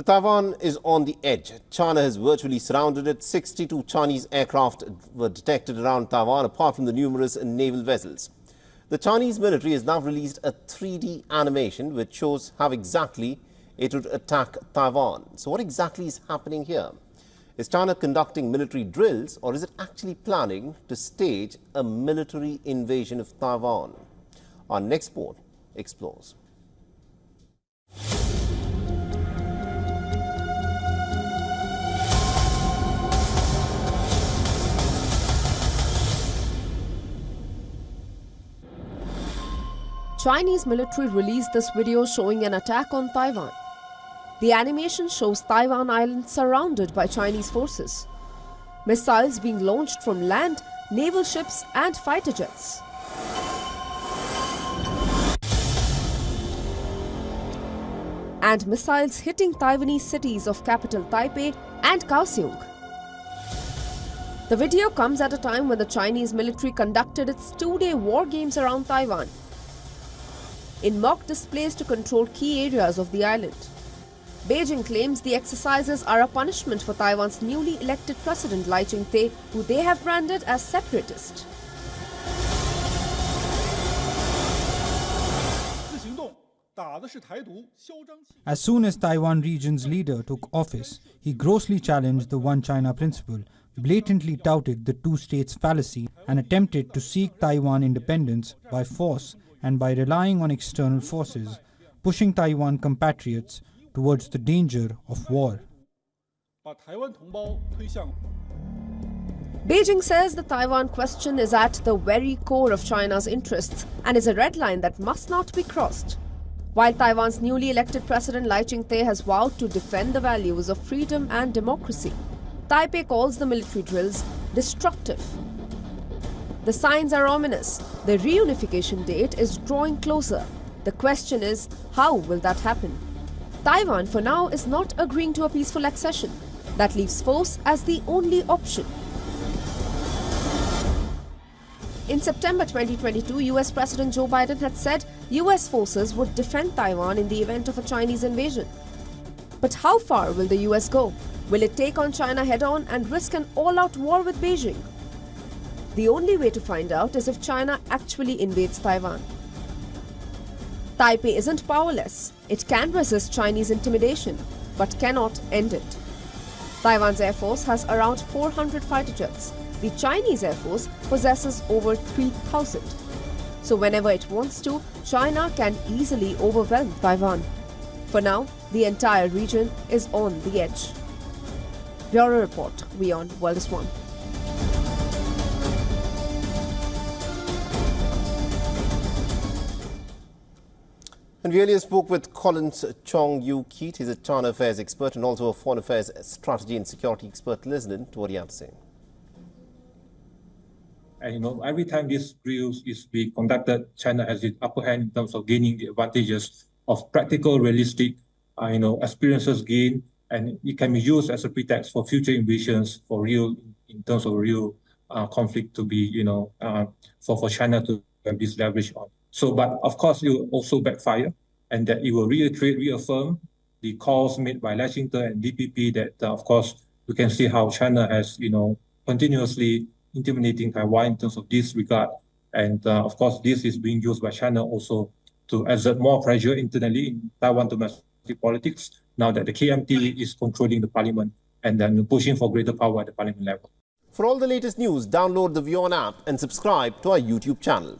Taiwan is on the edge. China has virtually surrounded it. 62 Chinese aircraft were detected around Taiwan, apart from the numerous naval vessels. The Chinese military has now released a 3D animation which shows how exactly it would attack Taiwan. So what exactly is happening here? Is China conducting military drills, or is it actually planning to stage a military invasion of Taiwan? Our next report explores. Chinese military released this video showing an attack on Taiwan. The animation shows Taiwan Island surrounded by Chinese forces. Missiles being launched from land, naval ships and fighter jets. And missiles hitting Taiwanese cities of capital Taipei and Kaohsiung. The video comes at a time when the Chinese military conducted its two-day war games around Taiwan in mock displays to control key areas of the island. Beijing claims the exercises are a punishment for Taiwan's newly elected president Lai Ching-te, who they have branded as separatist. As soon as Taiwan region's leader took office, he grossly challenged the One China principle, blatantly touted the two states fallacy, and attempted to seek Taiwan independence by force and by relying on external forces, pushing Taiwan compatriots towards the danger of war. Beijing says the Taiwan question is at the very core of China's interests and is a red line that must not be crossed. While Taiwan's newly elected president Lai Ching-te has vowed to defend the values of freedom and democracy, Taipei calls the military drills destructive. The signs are ominous. The reunification date is drawing closer. The question is, how will that happen? Taiwan, for now, is not agreeing to a peaceful accession. That leaves force as the only option. In September 2022, US President Joe Biden had said US forces would defend Taiwan in the event of a Chinese invasion. But how far will the US go? Will it take on China head-on and risk an all-out war with Beijing? The only way to find out is if China actually invades Taiwan. Taipei isn't powerless. It can resist Chinese intimidation, but cannot end it. Taiwan's Air Force has around 400 fighter jets. The Chinese Air Force possesses over 3,000. So whenever it wants to, China can easily overwhelm Taiwan. For now, the entire region is on the edge. Bureau Report, WION World is One. And we earlier spoke with Collins Chong-Yu-Keat. He's a China affairs expert and also a foreign affairs strategy and security expert. Listen to what he had to say. And every time this drill is being conducted, China has the upper hand in terms of gaining the advantages of practical, realistic, experiences gained, and it can be used as a pretext for future invasions, for real, in terms of real conflict to be, for China to have this leverage on. So, but of course, it will also backfire, and that it will reaffirm the calls made by Lai Ching-te and DPP that, of course, we can see how China has, continuously intimidating Taiwan in terms of this regard. And of course, this is being used by China also to exert more pressure internally in Taiwan domestic politics, now that the KMT is controlling the parliament and then pushing for greater power at the parliament level. For all the latest news, download the WION app and subscribe to our YouTube channel.